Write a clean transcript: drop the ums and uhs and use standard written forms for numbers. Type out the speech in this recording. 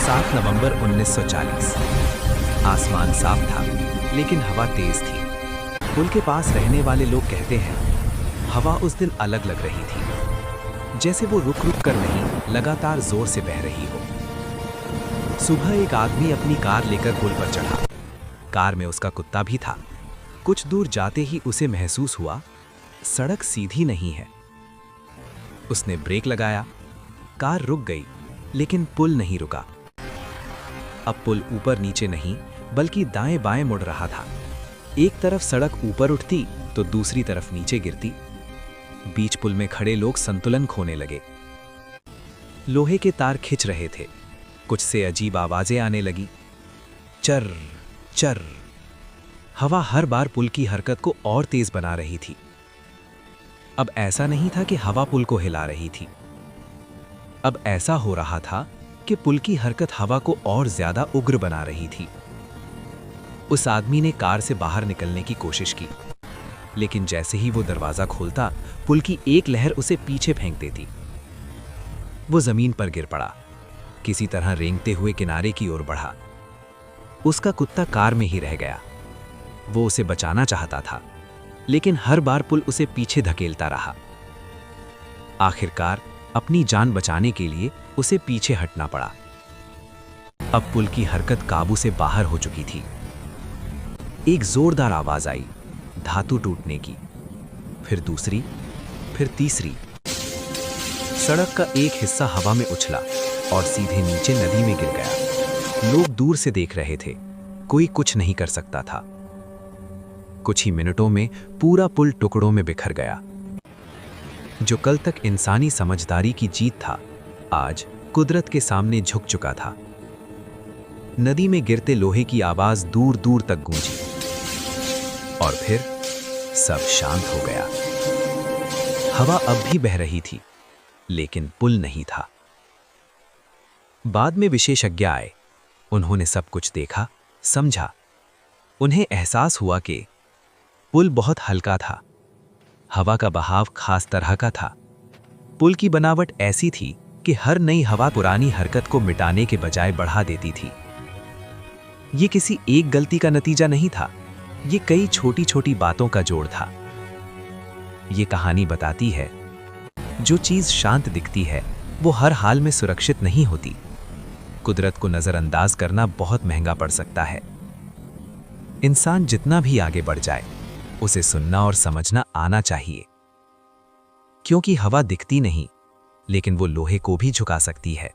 7 नवंबर 1940। आसमान साफ था, लेकिन हवा तेज थी। पुल के पास रहने वाले लोग कहते हैं, हवा उस दिन अलग लग रही थी, जैसे वो रुक रुक कर नहीं, लगातार जोर से बह रही हो। सुबह एक आदमी अपनी कार लेकर पुल पर चढ़ा। कार में उसका कुत्ता भी था। कुछ दूर जाते ही उसे महसूस हुआ, सड़क सीधी नहीं है। उसने ब्रेक लगाया, कार रुक गई, लेकिन पुल नहीं रुका। अब पुल ऊपर नीचे नहीं, बल्कि दाएं बाएं मुड़ रहा था। एक तरफ सड़क ऊपर उठती तो दूसरी तरफ नीचे गिरती। बीच पुल में खड़े लोग संतुलन खोने लगे। लोहे के तार खिंच रहे थे। कुछ से अजीब आवाजें आने लगी, चर चर। हवा हर बार पुल की हरकत को और तेज बना रही थी। अब ऐसा नहीं था कि हवा पुल को हिला रही थी। अब ऐसा हो रहा था कि पुल की हरकत हवा को और ज्यादा उग्र बना रही थी। उस आदमी ने कार से बाहर निकलने की कोशिश की, लेकिन जैसे ही वो दरवाजा खोलता, पुल की एक लहर उसे पीछे फेंक देती। वो जमीन पर गिर पड़ा, किसी तरह रेंगते हुए किनारे की ओर बढ़ा। उसका कुत्ता कार में ही रह गया। वो उसे बचाना चाहता था, लेकिन हर बार पुल उसे पीछे धकेलता रहा। आखिरकार अपनी जान बचाने के लिए उसे पीछे हटना पड़ा। अब पुल की हरकत काबू से बाहर हो चुकी थी। एक जोरदार आवाज आई, धातु टूटने की। फिर दूसरी, फिर तीसरी। सड़क का एक हिस्सा हवा में उछला और सीधे नीचे नदी में गिर गया। लोग दूर से देख रहे थे, कोई कुछ नहीं कर सकता था। कुछ ही मिनटों में पूरा पुल टुकड़ों में बिखर गया। जो कल तक इंसानी समझदारी की जीत था, आज कुदरत के सामने झुक चुका था। नदी में गिरते लोहे की आवाज दूर दूर तक गूंजी और फिर सब शांत हो गया। हवा अब भी बह रही थी, लेकिन पुल नहीं था। बाद में विशेषज्ञ आए। उन्होंने सब कुछ देखा, समझा। उन्हें एहसास हुआ कि पुल बहुत हल्का था। हवा का बहाव खास तरह का था। पुल की बनावट ऐसी थी कि हर नई हवा पुरानी हरकत को मिटाने के बजाय बढ़ा देती थी। ये किसी एक गलती का नतीजा नहीं था, ये कई छोटी छोटी बातों का जोड़ था। ये कहानी बताती है, जो चीज शांत दिखती है, वो हर हाल में सुरक्षित नहीं होती। कुदरत को नजरअंदाज करना बहुत महंगा पड़ सकता है। इंसान जितना भी आगे बढ़ जाए, उसे सुनना और समझना आना चाहिए, क्योंकि हवा दिखती नहीं, लेकिन वो लोहे को भी झुका सकती है।